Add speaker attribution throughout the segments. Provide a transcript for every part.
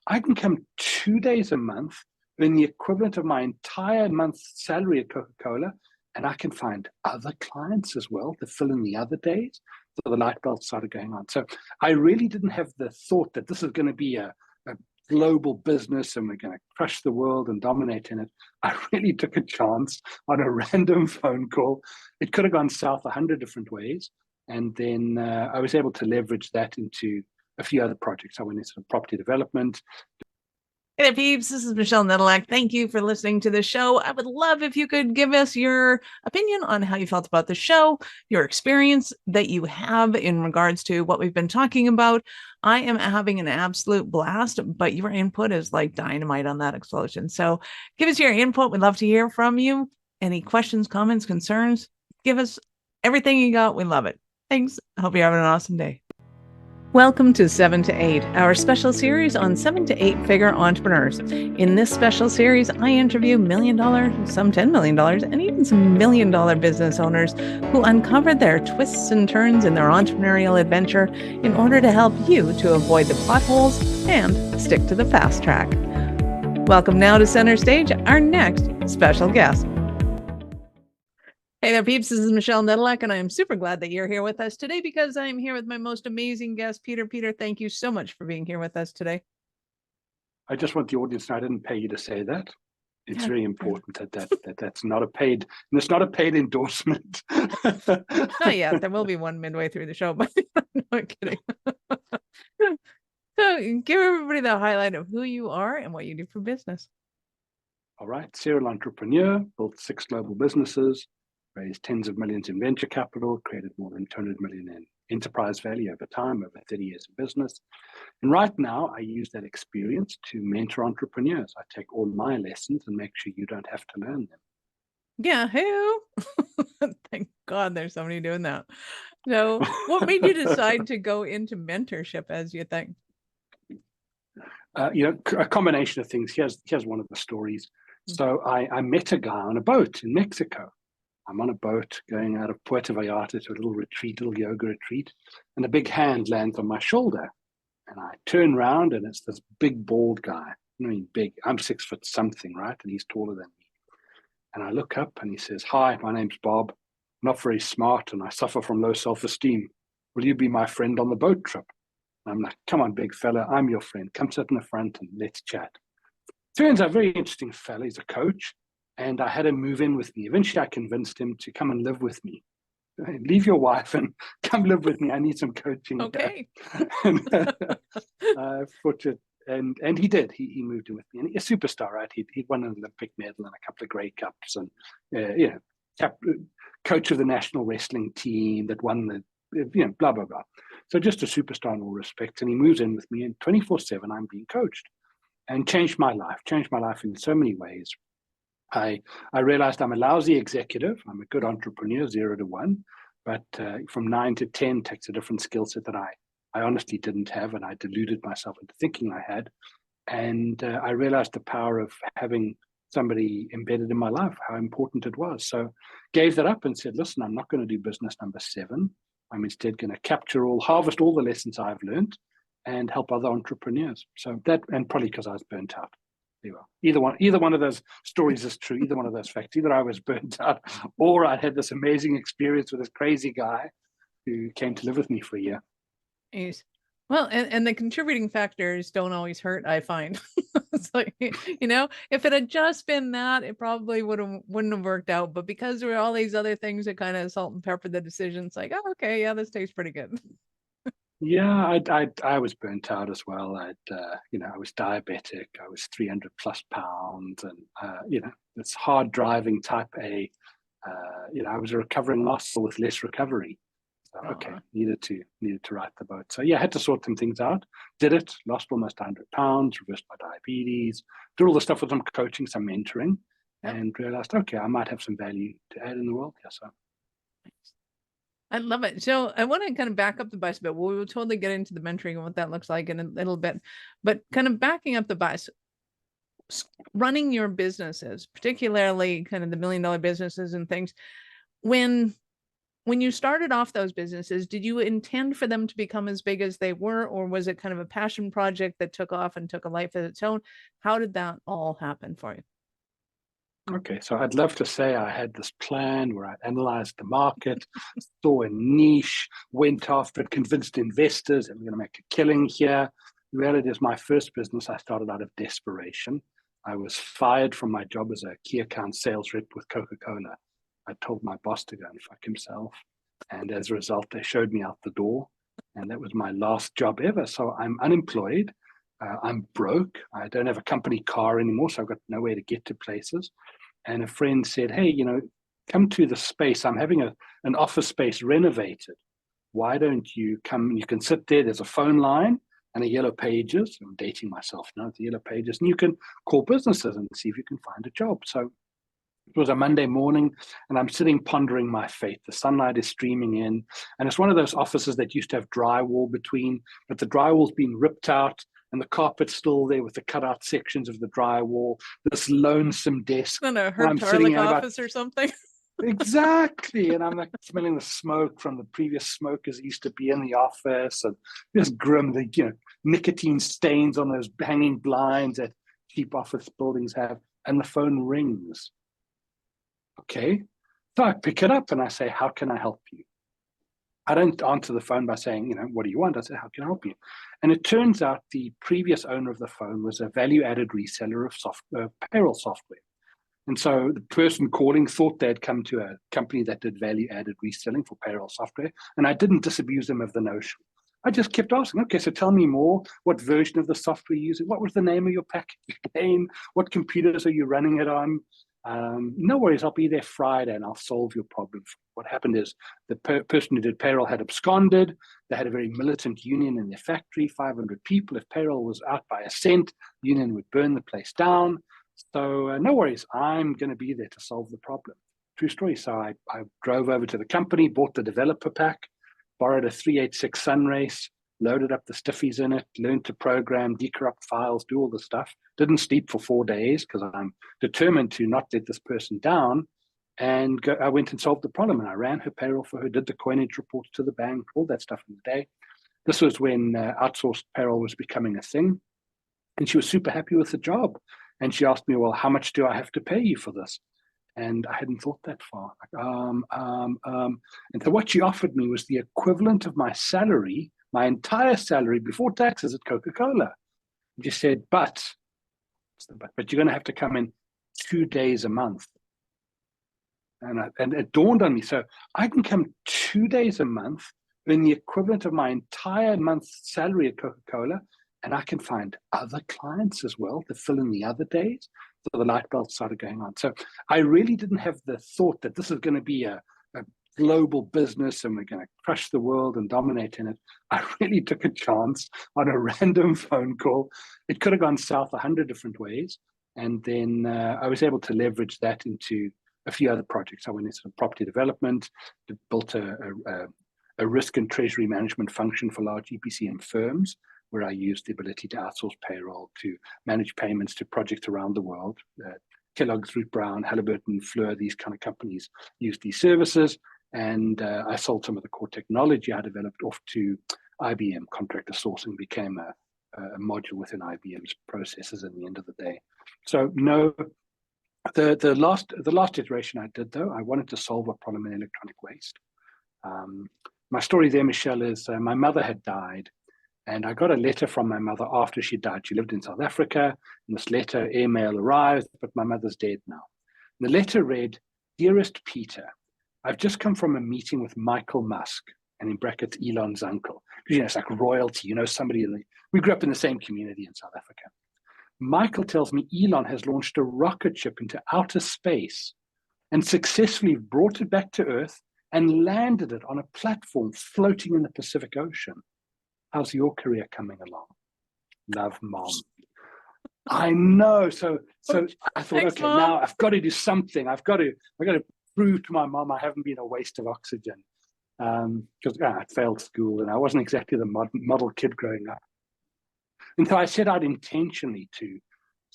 Speaker 1: I can come 2 days a month, earn the equivalent of my entire month's salary at Coca-Cola, and I can find other clients as well to fill in the other days. So the light bulb started going on. So I really didn't have the thought that this is going to be a global business and we're going to crush the world and dominate in it. I really took a chance on a random phone call. It could have gone south 100 different ways. And then I was able to leverage that into a few other projects. I went into property development.
Speaker 2: Hey there, peeps. This is Michelle Nedelak. Thank you for listening to the show. I would love if you could give us your opinion on how you felt about the show, your experience that you have in regards to what we've been talking about. I am having an absolute blast, but your input is like dynamite on that explosion. So give us your input. We'd love to hear from you. Any questions, comments, concerns? Give us everything you got. We love it. Thanks. I hope you're having an awesome day. Welcome to 7 to 8, our special series on 7 to 8 figure entrepreneurs. In this special series, I interview $1 million, some $10 million, and even some $1 million business owners who uncovered their twists and turns in their entrepreneurial adventure in order to help you to avoid the potholes and stick to the fast track. Welcome now to center stage, our next special guest. Hey there, peeps. This is Michelle Nedelak, and I am super glad that you're here with us today because I'm here with my most amazing guest, Peter. Peter, thank you so much for being here with us today.
Speaker 1: I just want the audience to know I didn't pay you to say that. It's very important that's not a paid, and it's not a paid endorsement.
Speaker 2: Not yet. There will be one midway through the show, but no, I'm kidding. So give everybody the highlight of who you are and what you do for business.
Speaker 1: All right. Serial entrepreneur, built 6 global businesses, raised tens of millions in venture capital, created more than 200 million in enterprise value over time, over 30 years of business. And right now, I use that experience to mentor entrepreneurs. I take all my lessons and make sure you don't have to learn them.
Speaker 2: Yeah, hey, thank God there's somebody doing that. So what made you decide to go into mentorship, as you think?
Speaker 1: A combination of things. Here's one of the stories. So I met a guy on a boat in Mexico. I'm on a boat going out of Puerto Vallarta to a little yoga retreat, and a big hand lands on my shoulder. And I turn around, and it's this big, bald guy. I mean, big. I'm 6 foot something, right? And he's taller than me. And I look up, and he says, "Hi, my name's Bob. I'm not very smart, and I suffer from low self-esteem. Will you be my friend on the boat trip?" And I'm like, "Come on, big fella. I'm your friend. Come sit in the front, and let's chat." Turns out, very interesting fella. He's a coach. And I had him move in with me. Eventually, I convinced him to come and live with me. Leave your wife and come live with me. I need some coaching.
Speaker 2: Okay.
Speaker 1: And he did. He moved in with me. And he's a superstar, right? He'd won an Olympic medal and a couple of Grey Cups, and coach of the national wrestling team that won the blah blah blah. So just a superstar in all respects. And he moves in with me, and 24/7 I'm being coached, and changed my life in so many ways. I realized I'm a lousy executive. I'm a good entrepreneur, 0 to 1, but from 9 to 10 takes a different skill set that I honestly didn't have, and I deluded myself into thinking I had. And I realized the power of having somebody embedded in my life, how important it was. So gave that up and said, listen, I'm not going to do business number 7. I'm instead going to harvest all the lessons I've learned and help other entrepreneurs. So that, and probably because I was burnt out. Either one of those stories is true. Either one of those facts. Either I was burnt out, or I had this amazing experience with this crazy guy who came to live with me for a year.
Speaker 2: Yes. Well, and the contributing factors don't always hurt, I find. It's like, if it had just been that, it probably wouldn't have worked out. But because there were all these other things that kind of salt and pepper the decisions, like, oh, okay, yeah, this tastes pretty good.
Speaker 1: Yeah, I was burnt out as well. I was diabetic. I was 300 plus pounds, and it's hard driving type A. I was a recovering muscle with less recovery. So needed to right the boat. So yeah, I had to sort some things out. Did it. Lost almost 100 pounds. Reversed my diabetes. Did all the stuff with some coaching, some mentoring, and realized I might have some value to add in the world. Yeah, so.
Speaker 2: I love it. So I want to kind of back up the bus a bit. We will totally get into the mentoring and what that looks like in a little bit, but kind of backing up the bus, running your businesses, particularly kind of the $1 million businesses and things, when When you started off those businesses, did you intend for them to become as big as they were, or was it kind of a passion project that took off and took a life of its own? How did that all happen for you?
Speaker 1: Okay, so I'd love to say I had this plan where I analyzed the market, saw a niche, went after it, convinced investors that we're going to make a killing here. The reality is my first business, I started out of desperation. I was fired from my job as a key account sales rep with Coca-Cola. I told my boss to go and fuck himself. And as a result, they showed me out the door. And that was my last job ever. So I'm unemployed. I'm broke. I don't have a company car anymore. So I've got nowhere to get to places. And a friend said, hey, you know, come to the space. I'm having an office space renovated. Why don't you come? You can sit there. There's a phone line and a Yellow Pages. I'm dating myself now, the Yellow Pages. And you can call businesses and see if you can find a job. So it was a Monday morning, and I'm sitting pondering my fate. The sunlight is streaming in, and it's one of those offices that used to have drywall between, but the drywall's been ripped out, and the carpet's still there with the cutout sections of the drywall. This lonesome desk.
Speaker 2: Not a
Speaker 1: I'm
Speaker 2: Herb
Speaker 1: sitting
Speaker 2: Tarlick
Speaker 1: at about
Speaker 2: office or something.
Speaker 1: exactly, and I'm like smelling the smoke from the previous smokers that used to be in the office, and just grim, the nicotine stains on those hanging blinds that cheap office buildings have, and the phone rings. Okay, so I pick it up and I say, how can I help you? I don't answer the phone by saying, what do you want? I say, how can I help you? And it turns out the previous owner of the phone was a value-added reseller of payroll software. And so the person calling thought they'd come to a company that did value-added reselling for payroll software, and I didn't disabuse them of the notion. I just kept asking, okay, so tell me more. What version of the software are you using? What was the name of your package again? What computers are you running it on? No worries, I'll be there Friday and I'll solve your problem. What happened is the person who did payroll had absconded. They had a very militant union in their factory, 500 people. If payroll was out by a cent, the union would burn the place down. So no worries, I'm going to be there to solve the problem. True story. So I drove over to the company, bought the developer pack, borrowed a 386 Sunrace, loaded up the stiffies in it, learned to program, decorrupt files, do all the stuff. Didn't sleep for 4 days because I'm determined to not let this person down. And I went and solved the problem. And I ran her payroll for her, did the coinage reports to the bank, all that stuff in the day. This was when outsourced payroll was becoming a thing. And she was super happy with the job. And she asked me, well, how much do I have to pay you for this? And I hadn't thought that far. And so what she offered me was the equivalent of my salary, my entire salary before taxes at Coca-Cola. She said, but you're going to have to come in 2 days a month. And it dawned on me. So I can come 2 days a month, earn the equivalent of my entire month's salary at Coca-Cola, and I can find other clients as well to fill in the other days. So the light bulb started going on. So I really didn't have the thought that this is going to be a global business and we're going to crush the world and dominate in it. I really took a chance on a random phone call. It could have gone south 100 different ways. And then I was able to leverage that into a few other projects. I went into property development, built a risk and treasury management function for large EPCM firms, where I used the ability to outsource payroll, to manage payments to projects around the world. Kellogg's, Root Brown, Halliburton, Fleur, these kind of companies used these services. And I sold some of the core technology I developed off to IBM. Contractor sourcing became a module within IBM's processes at the end of the day. So no, the last iteration I did, though, I wanted to solve a problem in electronic waste. My story there, Michelle, is my mother had died. And I got a letter from my mother after she died. She lived in South Africa. And this letter, airmail arrived, but my mother's dead now. And the letter read, "Dearest Peter, I've just come from a meeting with Michael Musk," and in brackets, Elon's uncle. Because, it's like royalty, somebody we grew up in the same community in South Africa. Michael tells me Elon has launched a rocket ship into outer space and successfully brought it back to Earth and landed it on a platform floating in the Pacific Ocean. How's your career coming along? Love, Mom. I know. So I thought,
Speaker 2: Thanks,
Speaker 1: okay,
Speaker 2: Mom.
Speaker 1: now I've got to do something. I've got to prove to my mom I haven't been a waste of oxygen. Because I failed school and I wasn't exactly the model kid growing up. And so I set out intentionally to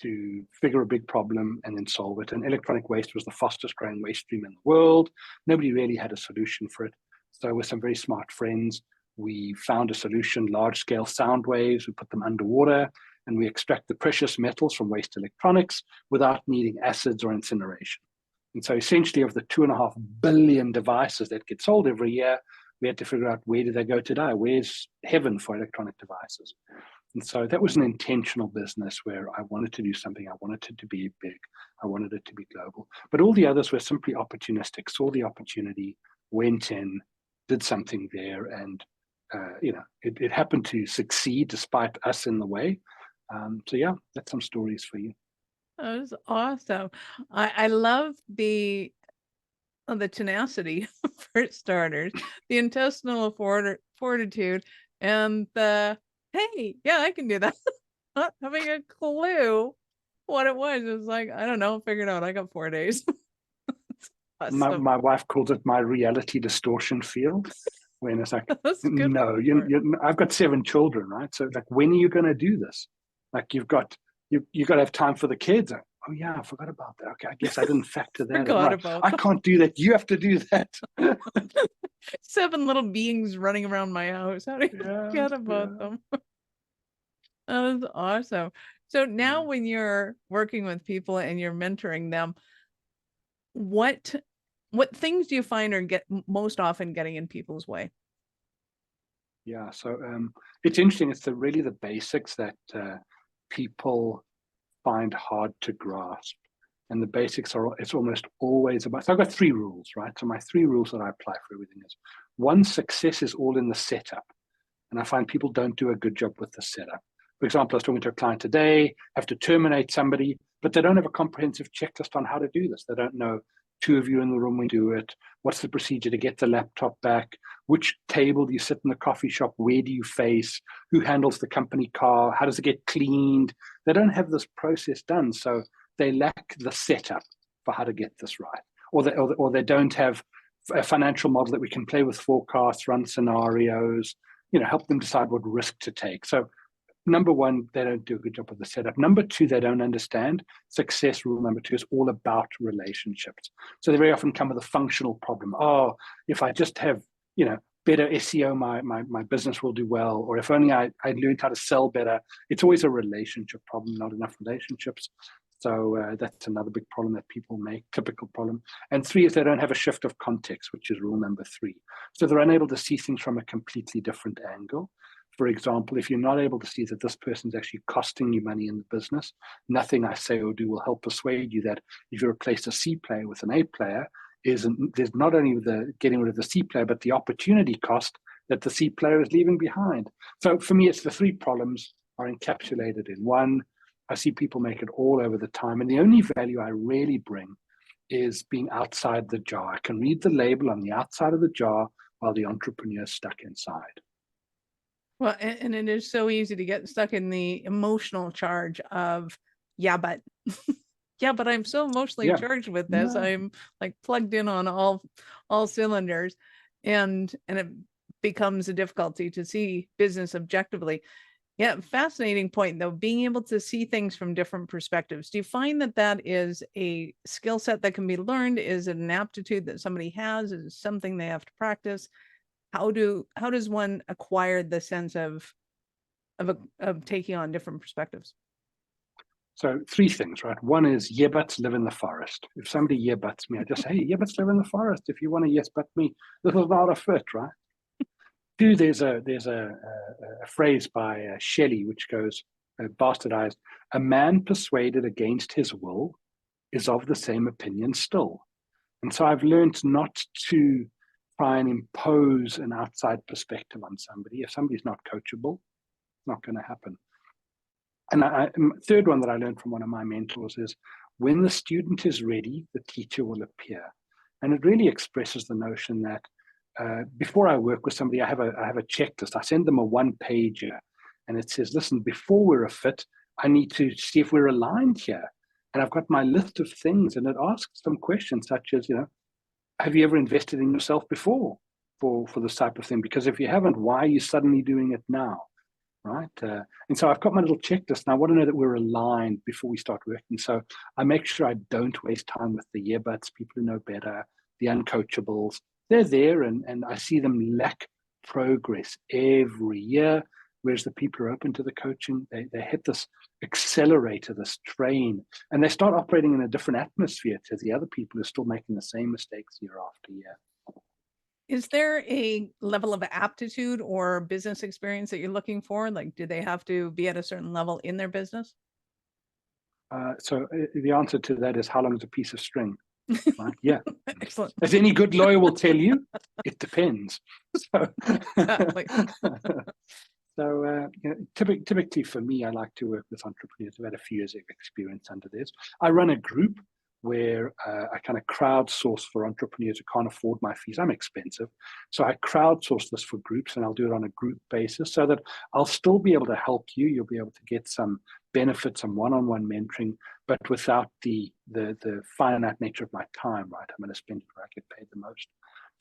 Speaker 1: to figure a big problem and then solve it. And electronic waste was the fastest growing waste stream in the world. Nobody really had a solution for it. So with some very smart friends, we found a solution, large scale sound waves. We put them underwater and we extract the precious metals from waste electronics without needing acids or incineration. And so essentially of the 2.5 billion devices that get sold every year, we had to figure out, where do they go to die? Where's heaven for electronic devices? And so that was an intentional business where I wanted to do something. I wanted it to be big. I wanted it to be global. But all the others were simply opportunistic, saw the opportunity, went in, did something there. And, it happened to succeed despite us in the way. So yeah, that's some stories for you.
Speaker 2: That was awesome. I love the tenacity for starters, the intestinal fortitude, and the, hey, yeah, I can do that. Not having a clue what it was. It was like, I don't know, figure it out. I got 4 days. Awesome.
Speaker 1: My wife calls it my reality distortion field. When it's like, no, I've got 7 children, right? So like, when are you going to do this? Like, you got to have time for the kids. Like, oh yeah, I forgot about that. Okay, I guess I didn't factor that. I can't do that. You have to do that.
Speaker 2: 7 little beings running around my house. How do you forget about them? That was awesome. So now when you're working with people and you're mentoring them, what things do you find are most often getting in people's way?
Speaker 1: Yeah, so it's interesting. It's really the basics that people find hard to grasp. And the basics it's almost always about, so I've got 3 rules, right? So my 3 rules that I apply for everything is, 1, success is all in the setup. And I find people don't do a good job with the setup. For example, I was talking to a client today, have to terminate somebody, but they don't have a comprehensive checklist on how to do this. They don't know 2 of you in the room when you do it. What's the procedure to get the laptop back? Which table do you sit in the coffee shop? Where do you face? Who handles the company car? How does it get cleaned? They don't have this process done. So they lack the setup for how to get this right. Or they don't have a financial model that we can play with forecasts, run scenarios, help them decide what risk to take. So number 1, they don't do a good job of the setup. Number 2, they don't understand. Success rule number 2 is all about relationships. So they very often come with a functional problem. Oh, if I just have, better SEO, my business will do well. Or if only I learned how to sell better. It's always a relationship problem, not enough relationships. So that's another big problem that people make, typical problem. And 3 is they don't have a shift of context, which is rule number 3. So they're unable to see things from a completely different angle. For example, if you're not able to see that this person's actually costing you money in the business, nothing I say or do will help persuade you that if you replace a C player with an A player, there's not only the getting rid of the C player, but the opportunity cost that the C player is leaving behind. So for me, it's the 3 problems are encapsulated in 1. I see people make it all over the time. And the only value I really bring is being outside the jar. I can read the label on the outside of the jar while the entrepreneur is stuck inside.
Speaker 2: Well, and it is so easy to get stuck in the emotional charge of, yeah, but yeah, but I'm so emotionally charged with this. Yeah. I'm like plugged in on all cylinders, and it becomes a difficulty to see business objectively. Yeah, fascinating point though, being able to see things from different perspectives. Do you find that is a skill set that can be learned? Is it an aptitude that somebody has? Is it something they have to practice? How does one acquire the sense of taking on different perspectives?
Speaker 1: So 3 things, right? 1 is yearbuts live in the forest. If somebody yearbuts me, I just say, hey, yearbuts live in the forest. If you want to yes but me, this is not a fit, right? 2, there's a phrase by Shelley which goes bastardized: a man persuaded against his will is of the same opinion still. And so I've learned not to try and impose an outside perspective on somebody. If somebody's not coachable, it's not going to happen. And 3rd one that I learned from one of my mentors is, when the student is ready, the teacher will appear. And it really expresses the notion that before I work with somebody, I have a checklist. I send them a 1-pager, and it says, listen, before we're a fit, I need to see if we're aligned here. And I've got my list of things, and it asks some questions such as, have you ever invested in yourself before for this type of thing? Because if you haven't, why are you suddenly doing it now? right? And so I've got my little checklist, and I want to know that we're aligned before we start working. So I make sure I don't waste time with the earbuds, people who know better, the uncoachables. They're there, and I see them lack progress every year. Whereas the people who are open to the coaching, they hit this accelerator, this train, and they start operating in a different atmosphere to the other people who are still making the same mistakes year after year.
Speaker 2: Is there a level of aptitude or business experience that you're looking for? Like, do they have to be at a certain level in their business?
Speaker 1: So the answer to that is, how long is a piece of string? Right? Yeah.
Speaker 2: Excellent.
Speaker 1: As any good lawyer will tell you, it depends. So,
Speaker 2: Exactly.
Speaker 1: typically for me, I like to work with entrepreneurs who've had a few years of experience under this. I run a group where I kind of crowdsource for entrepreneurs who can't afford my fees. I'm expensive. So I crowdsource this for groups, and I'll do it on a group basis so that I'll still be able to help you. You'll be able to get some benefits, some one-on-one mentoring, but without the finite nature of my time, right? I'm going to spend it where I get paid the most.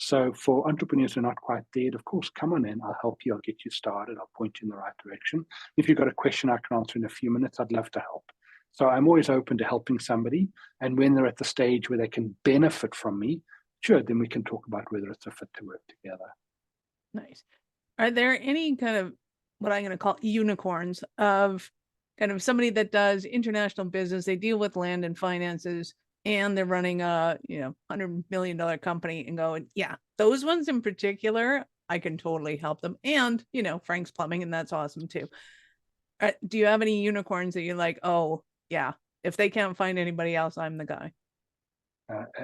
Speaker 1: So for entrepreneurs who are not quite there, of course, come on in. I'll help you. I'll get you started. I'll point you in the right direction. If you've got a question I can answer in a few minutes, I'd love to help. So I'm always open to helping somebody. And when they're at the stage where they can benefit from me, sure, then we can talk about whether it's a fit to work together.
Speaker 2: Nice. Are there any kind of what I'm going to call unicorns of kind of somebody that does international business? They deal with land and finances, and they're running a $100 million company, and going, yeah, those ones in particular, I can totally help them. And Frank's Plumbing, and that's awesome too. Do you have any unicorns that you're like, oh yeah, if they can't find anybody else, I'm the guy?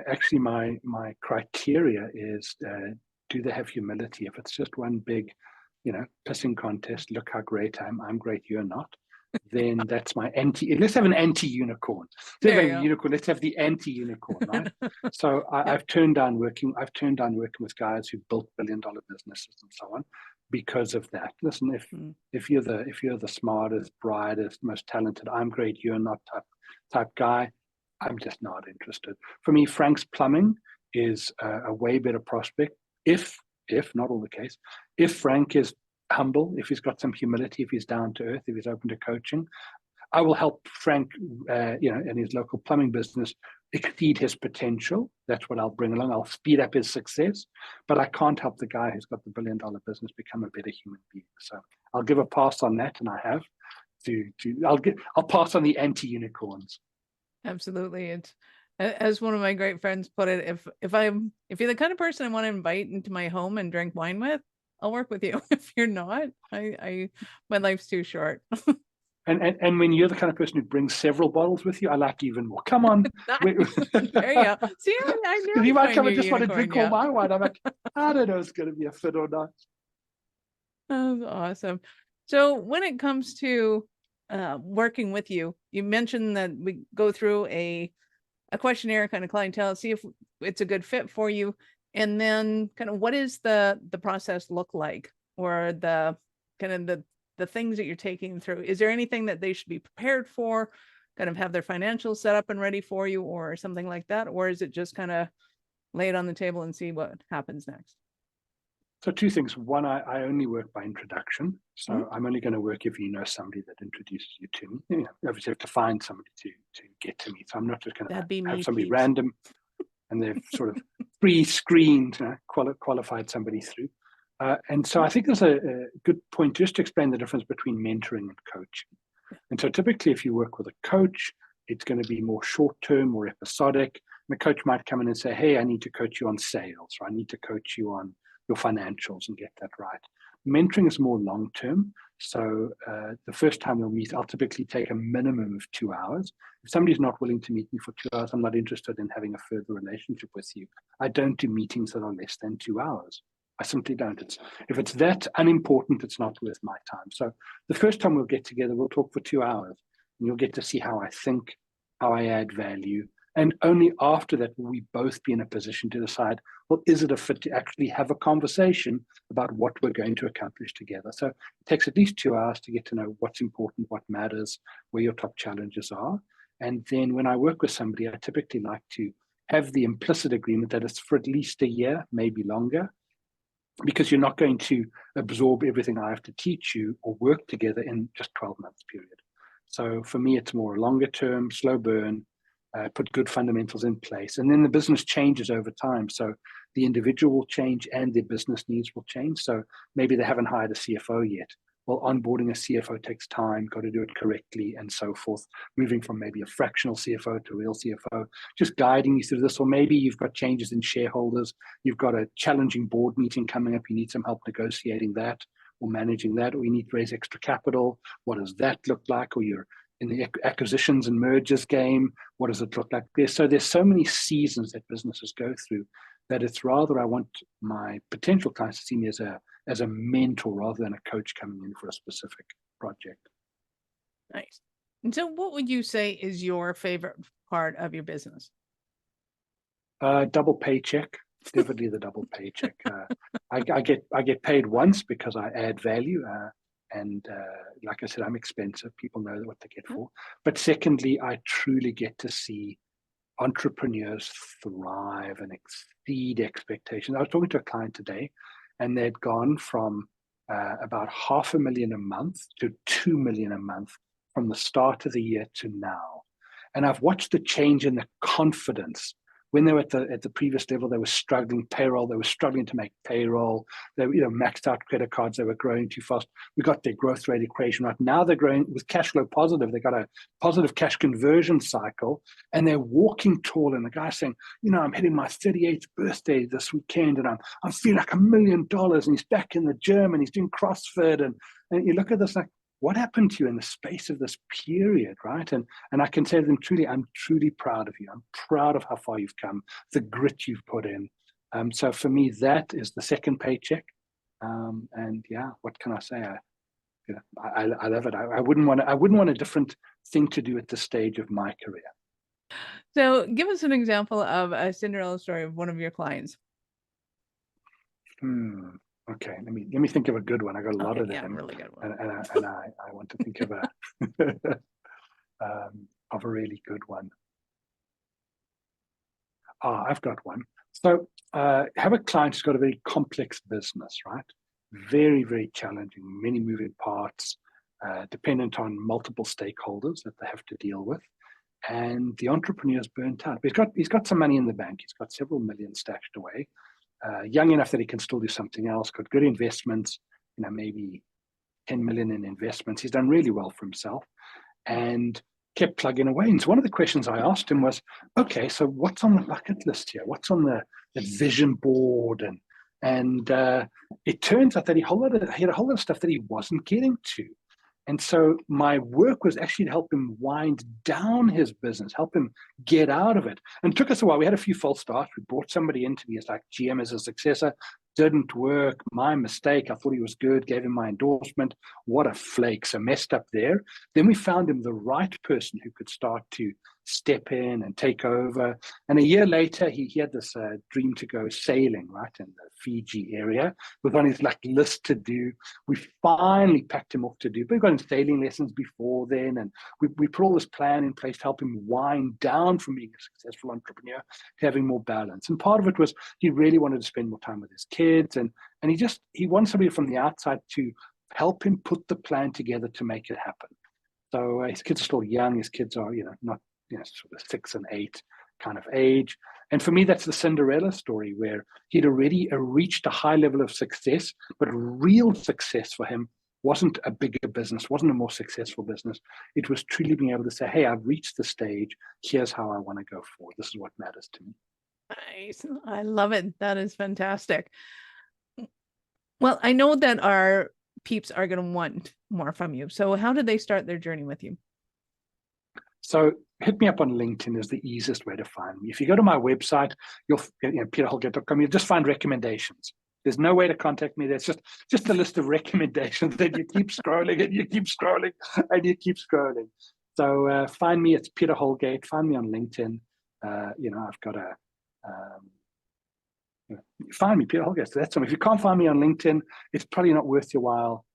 Speaker 1: Actually, my criteria is, do they have humility? If it's just one big, pissing contest, look how great I'm great, you're not, then that's my anti. Let's have an anti-unicorn. Instead of a unicorn, let's have the anti-unicorn, right? So I've turned down working with guys who built billion-dollar businesses and so on because of that. Listen, if you're the smartest, brightest, most talented, I'm great, you're not type guy, I'm just not interested. For me, Frank's Plumbing is a way better prospect if not all the case, if Frank is humble, if he's got some humility, if he's down to earth, if he's open to coaching. I will help Frank, in his local plumbing business exceed his potential. That's what I'll bring along. I'll speed up his success, but I can't help the guy who's got the billion-dollar business become a better human being. So I'll give a pass on that, and I have I'll pass on the anti-unicorns.
Speaker 2: Absolutely. It's, as one of my great friends put it, if you're the kind of person I want to invite into my home and drink wine with, I'll work with you. If you're not, my life's too short.
Speaker 1: And when you're the kind of person who brings several bottles with you, I like even more. Come on.
Speaker 2: There you go. See, I knew
Speaker 1: you might come and just want to drink all my wine. I'm like, I don't know if it's going to be a fit or not.
Speaker 2: That's awesome. So when it comes to working with you, you mentioned that we go through a questionnaire kind of clientele, see if it's a good fit for you. And then kind of what is the process look like, or the kind of the things that you're taking through? Is there anything that they should be prepared for, kind of have their financials set up and ready for you, or something like that? Or is it just kind of lay it on the table and see what happens next?
Speaker 1: So two things. One, I only work by introduction. So I'm only going to work if you know somebody that introduces you to me. Obviously, have to find somebody to get to me. So I'm not just going to have somebody random and they've sort of pre-screened, qualified somebody through. And so I think there's a good point just to explain the difference between mentoring and coaching. And so typically if you work with a coach, it's going to be more short-term or episodic. And the coach might come in and say, hey, I need to coach you on sales, or I need to coach you on your financials and get that right. Mentoring is more long-term. So the first time we'll meet, I'll typically take a minimum of 2 hours. If somebody's not willing to meet me for 2 hours, I'm not interested in having a further relationship with you. I don't do meetings that are less than 2 hours. I simply don't. If it's that unimportant, it's not worth my time. So the first time we'll get together, we'll talk for 2 hours, and you'll get to see how I think, how I add value. And only after that will we both be in a position to decide, well, is it a fit to actually have a conversation about what we're going to accomplish together? So it takes at least 2 hours to get to know what's important, what matters, where your top challenges are. And then when I work with somebody, I typically like to have the implicit agreement that it's for at least a year, maybe longer. because you're not going to absorb everything I have to teach you or work together in just 12 months period. So for me, it's more longer term, slow burn, put good fundamentals in place. And then the business changes over time. So the individual will change and their business needs will change. So maybe they haven't hired a CFO yet. Well, onboarding a CFO takes time, got to do it correctly and so forth. Moving from maybe a fractional CFO to a real CFO, just guiding you through this. Or maybe you've got changes in shareholders. You've got a challenging board meeting coming up. You need some help negotiating that or managing that, or you need to raise extra capital. What does that look like? Or you're in the acquisitions and mergers game. What does it look like there? So there's so many seasons that businesses go through that it's rather I want my potential clients to see me as a mentor rather than a coach coming in for a specific project.
Speaker 2: Nice. And so what would you say is your favorite part of your business?
Speaker 1: Double paycheck. Definitely the double paycheck. I get paid once because I add value. And like I said, I'm expensive. People know what they get for. But secondly, I truly get to see entrepreneurs thrive and exceed expectations. I was talking to a client today, and they'd gone from about $500,000 a month to $2 million a month from the start of the year to now. And I've watched the change in the confidence. When they were at the previous level, they were struggling payroll. They were struggling to make payroll. They were, maxed out credit cards. They were growing too fast. We got their growth rate equation right. Now they're growing with cash flow positive. They got a positive cash conversion cycle, and they're walking tall. And the guy's saying, I'm hitting my 38th birthday this weekend, and I'm feeling like $1 million. And he's back in the gym, and he's doing CrossFit. And you look at this like, what happened to you in the space of this period, right? And I can say to them, truly, I'm truly proud of you. I'm proud of how far you've come, the grit you've put in. So for me, that is the second paycheck. And yeah, what can I say? I love it. I wouldn't want a different thing to do at this stage of my career.
Speaker 2: So give us an example of a Cinderella story of one of your clients.
Speaker 1: Okay, let me think of a good one. I got a lot of them.
Speaker 2: Yeah, really good one.
Speaker 1: And I want to think of a really good one. I've got one. So have a client who's got a very complex business, right? Very, very challenging, many moving parts, dependent on multiple stakeholders that they have to deal with. And the entrepreneur's burnt out. He's got some money in the bank. He's got several million stashed away. Young enough that he can still do something else, got good investments, maybe 10 million in investments. He's done really well for himself and kept plugging away. And so one of the questions I asked him was, okay, so what's on the bucket list here? What's on the vision board? And it turns out that he had a whole lot of stuff that he wasn't getting to. And so my work was actually to help him wind down his business, help him get out of it. And it took us a while. We had a few false starts. We brought somebody in to be as like GM as a successor. Didn't work. My mistake. I thought he was good. Gave him my endorsement. What a flake. So messed up there. Then we found him the right person who could start to step in and take over. And a year later, he had this dream to go sailing, right, in the Fiji area, with on his list to do. We finally packed him off to do, but we got him sailing lessons before then, and we put all this plan in place to help him wind down from being a successful entrepreneur to having more balance. And part of it was he really wanted to spend more time with his kids, and he wanted somebody from the outside to help him put the plan together to make it happen. So his kids are still young. His kids are, not sort of 6 and 8 kind of age. And for me, that's the Cinderella story, where he'd already reached a high level of success, but real success for him wasn't a bigger business, wasn't a more successful business. It was truly being able to say, hey, I've reached the stage. Here's how I want to go forward. This is what matters to me.
Speaker 2: Nice. I love it. That is fantastic. Well, I know that our peeps are going to want more from you. So how did they start their journey with you?
Speaker 1: So hit me up on LinkedIn is the easiest way to find me. If you go to my website, you'll peterholgate.com, you'll just find recommendations. There's no way to contact me. There's just a list of recommendations that you keep scrolling and you keep scrolling and you keep scrolling. So find me. It's Peter Holgate. Find me on LinkedIn. I've got find me, Peter Holgate. So that's something. If you can't find me on LinkedIn, it's probably not worth your while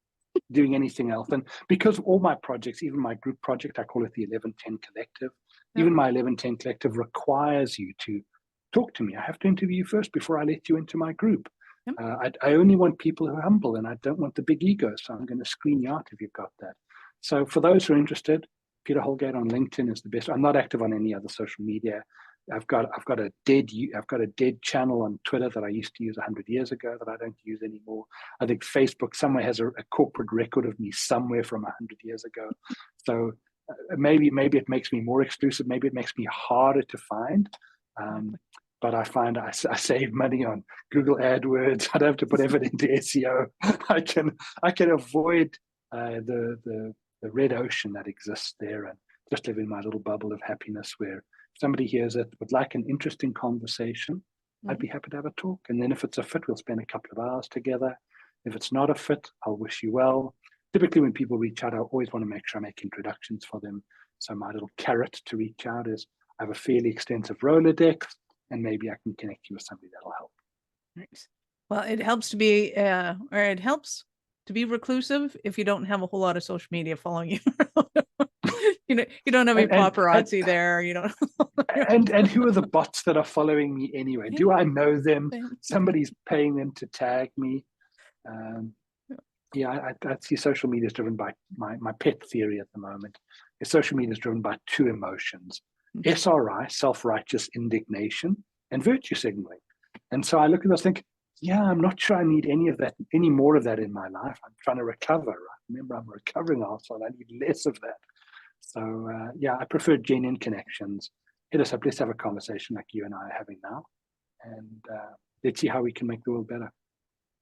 Speaker 1: doing anything else. And because all my projects, even my group project, I call it the 1110 Collective, even my 1110 Collective requires you to talk to me. I have to interview you first before I let you into my group. I only want people who are humble, and I don't want the big ego. So I'm going to screen you out if you've got that. So for those who are interested, Peter Holgate on LinkedIn is the best. I'm not active on any other social media. I've got a dead channel on Twitter that I used to use 100 years ago that I don't use anymore. I think Facebook somewhere has a corporate record of me somewhere from 100 years ago. So maybe it makes me more exclusive. Maybe it makes me harder to find. But I find I save money on Google AdWords. I don't have to put effort into SEO. I can avoid the red ocean that exists there and just live in my little bubble of happiness where if somebody hears it would like an interesting conversation, I'd be happy to have a talk. And then if it's a fit, we'll spend a couple of hours together. If it's not a fit, I'll wish you well. Typically when people reach out, I always want to make sure I make introductions for them. So my little carrot to reach out is I have a fairly extensive Rolodex, and maybe I can connect you with somebody that'll help.
Speaker 2: Nice. Well, it helps to be, it helps to be reclusive if you don't have a whole lot of social media following you. You don't have any paparazzi there. You don't.
Speaker 1: and who are the bots that are following me anyway? Do I know them? Somebody's paying them to tag me. I see social media is driven by my pet theory at the moment. Social media is driven by two emotions. SRI, self-righteous indignation, and virtue signaling. And so I look at this and think, I'm not sure I need any more of that in my life. I'm trying to recover. Right? Remember, I'm a recovering arsehole. I need less of that. So I prefer genuine connections. Hit us up. Let's have a conversation like you and I are having now. And let's see how we can make the world better.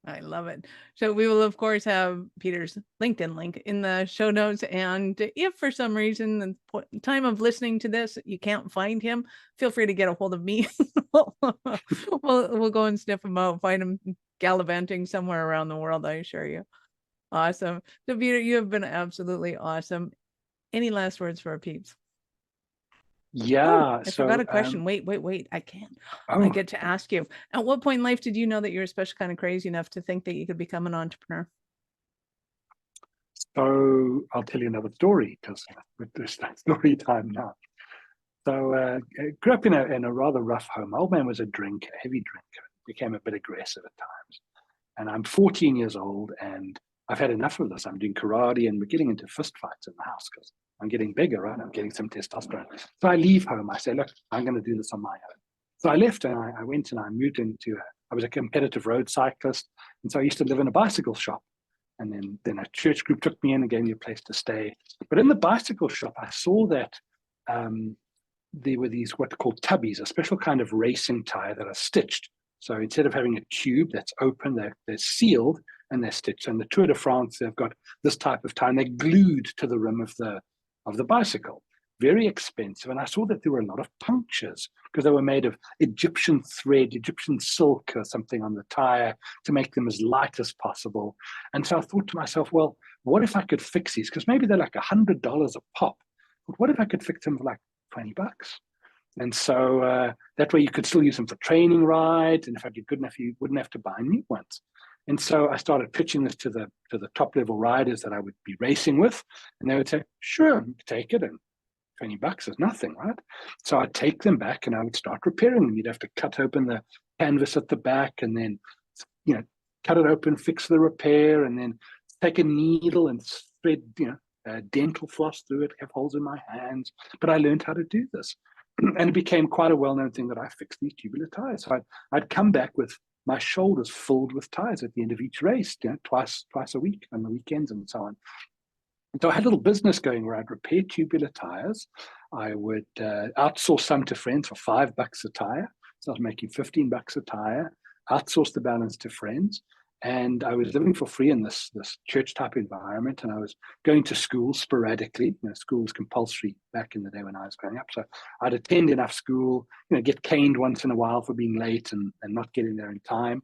Speaker 2: I love it. So we will, of course, have Peter's LinkedIn link in the show notes. And if for some reason, the time of listening to this, you can't find him, feel free to get a hold of me. We'll go and sniff him out, find him gallivanting somewhere around the world, I assure you. Awesome. So Peter, you have been absolutely awesome. Any last words for our peeps? I forgot a question. Wait. I can't. I get to ask you. At what point in life did you know that you're especially kind of crazy enough to think that you could become an entrepreneur?
Speaker 1: So I'll tell you another story because it's story time now. So I grew up in a rather rough home. My old man was a drinker, heavy drinker, became a bit aggressive at times. And I'm 14 years old and I've had enough of this. I'm doing karate and we're getting into fist fights in the house because I'm getting bigger, right? I'm getting some testosterone. So I leave home. I say, look, I'm going to do this on my own. So I left and I went and I moved I was a competitive road cyclist. And so I used to live in a bicycle shop. And then a church group took me in and gave me a place to stay. But in the bicycle shop, I saw that there were these what are called tubbies, a special kind of racing tire that are stitched. So instead of having a tube that's open, they're sealed and they're stitched. And the Tour de France, they've got this type of tire and they're glued to the rim of the bicycle. Very expensive. And I saw that there were a lot of punctures because they were made of Egyptian thread, Egyptian silk or something on the tire to make them as light as possible. And so I thought to myself, well, what if I could fix these? Because maybe they're like $100 a pop. But what if I could fix them for like $20? And so that way you could still use them for training rides. And if I did good enough, you wouldn't have to buy new ones. And so I started pitching this to the top level riders that I would be racing with. And they would say, sure, take it. And $20 is nothing, right? So I'd take them back and I would start repairing them. You'd have to cut open the canvas at the back and then, cut it open, fix the repair, and then take a needle and thread, dental floss through it, have holes in my hands. But I learned how to do this. And it became quite a well-known thing that I fixed these tubular tires. So I'd come back with my shoulders filled with tires at the end of each race, twice a week on the weekends and so on. And so I had a little business going where I'd repair tubular tires. I would outsource some to friends for $5 a tire. So I was making $15 a tire, outsource the balance to friends. And I was living for free in this church type environment. And I was going to school sporadically. School was compulsory back in the day when I was growing up. So I'd attend enough school, get caned once in a while for being late and not getting there in time.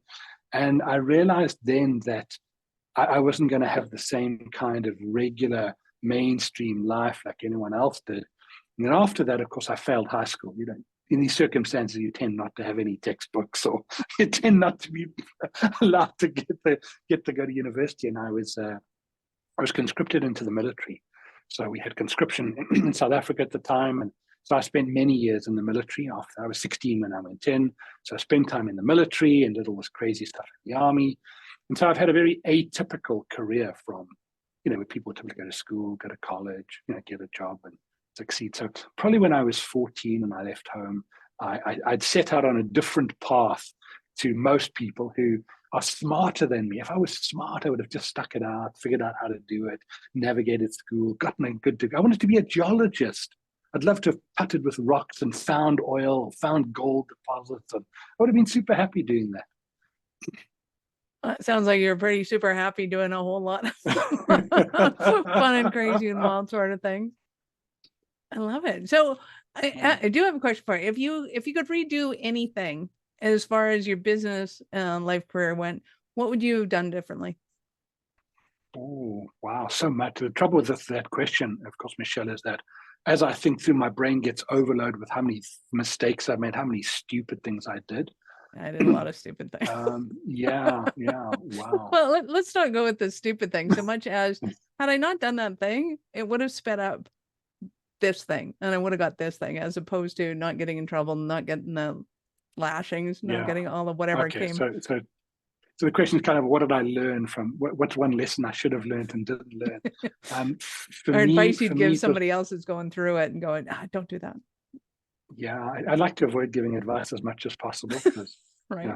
Speaker 1: And I realized then that I wasn't going to have the same kind of regular mainstream life like anyone else did. And then after that, of course, I failed high school. In these circumstances, you tend not to have any textbooks, or you tend not to be allowed to get to go to university. And I was conscripted into the military. So we had conscription in South Africa at the time, and So I spent many years in the military. After I was 16 when I went in. So I spent time in the military and did all this crazy stuff in the army. And so I've had a very atypical career from, where people typically go to school, go to college, get a job and succeed. So probably when I was 14 and I left home, I'd set out on a different path to most people who are smarter than me. If I was smart, I would have just stuck it out, figured out how to do it, navigated school, gotten a good degree. I wanted to be a geologist. I'd love to have putted with rocks and found oil, found gold deposits. And I would have been super happy doing that.
Speaker 2: It sounds like you're pretty super happy doing a whole lot of fun and crazy and wild sort of things. I love it. So I do have a question for you. If you could redo anything as far as your business and life career went, what would you have done differently?
Speaker 1: Oh, wow. So much. The trouble with that question, of course, Michelle, is that as I think through, my brain gets overloaded with how many mistakes I made, how many stupid things I did.
Speaker 2: I did a lot of stupid things.
Speaker 1: Yeah. Wow.
Speaker 2: Well, let's not go with the stupid thing so much as had I not done that thing, it would have sped up this thing and I would have got this thing, as opposed to not getting in trouble, not getting the lashings, not getting all of whatever came.
Speaker 1: So the question is kind of, what did I learn from, what's one lesson I should have learned and didn't learn?
Speaker 2: Or advice you'd give somebody else who's going through it and going, don't do that.
Speaker 1: Yeah, I like to avoid giving advice as much as possible because
Speaker 2: right.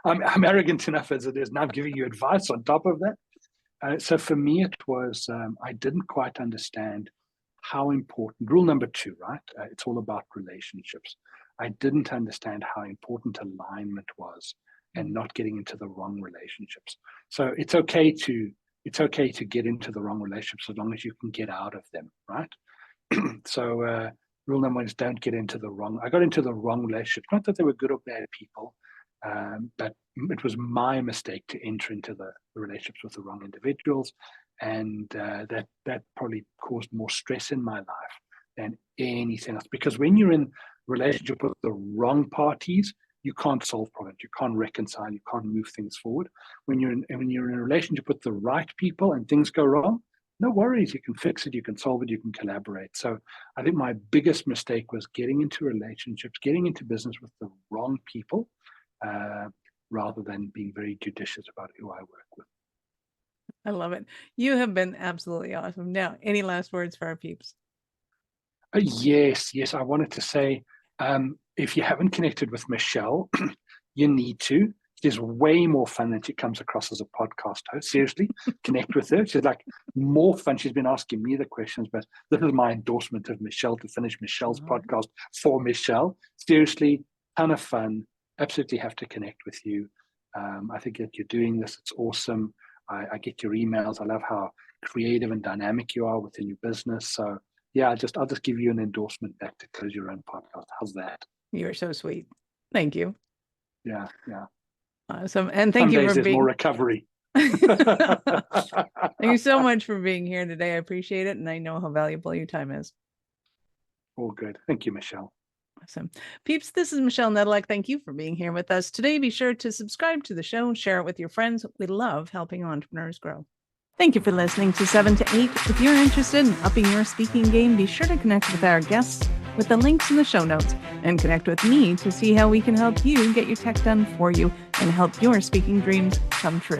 Speaker 1: I'm arrogant enough as it is, and I'm giving you advice on top of that. So for me, it was, I didn't quite understand how important, rule number 2, right? It's all about relationships. I didn't understand how important alignment was and not getting into the wrong relationships. So it's okay to get into the wrong relationships as long as you can get out of them, right? So rule number 1 is don't get into the wrong. I got into the wrong relationships. Not that they were good or bad people, but it was my mistake to enter into the relationships with the wrong individuals, and that probably caused more stress in my life than anything else. Because when you're in relationship with the wrong parties, you can't solve problems, you can't reconcile, you can't move things forward. When you're in a relationship with the right people and things go wrong, no worries, you can fix it, you can solve it, you can collaborate. So I think my biggest mistake was getting into relationships, getting into business with the wrong people, rather than being very judicious about who I work with.
Speaker 2: I love it. You have been absolutely awesome. Now, any last words for our peeps?
Speaker 1: Yes. I wanted to say, if you haven't connected with Michelle, you need to. She's way more fun than she comes across as a podcast host. Seriously, connect with her. She's like more fun. She's been asking me the questions, but this is my endorsement of Michelle to finish Michelle's podcast for Michelle. Seriously, ton of fun. Absolutely have to connect with you. I think that you're doing this. It's awesome. I get your emails. I love how creative and dynamic you are within your business. So yeah, I'll just give you an endorsement back to close your own podcast. How's that?
Speaker 2: You're so sweet. Thank you.
Speaker 1: Yeah.
Speaker 2: Awesome. And thank you for being
Speaker 1: more recovery.
Speaker 2: Thank you so much for being here today. I appreciate it. And I know how valuable your time is.
Speaker 1: All good. Thank you, Michelle.
Speaker 2: Awesome. Peeps, this is Michelle Nedelec. Thank you for being here with us today. Be sure to subscribe to the show, share it with your friends. We love helping entrepreneurs grow. Thank you for listening to 7 to 8. If you're interested in upping your speaking game, be sure to connect with our guests with the links in the show notes and connect with me to see how we can help you get your tech done for you and help your speaking dreams come true.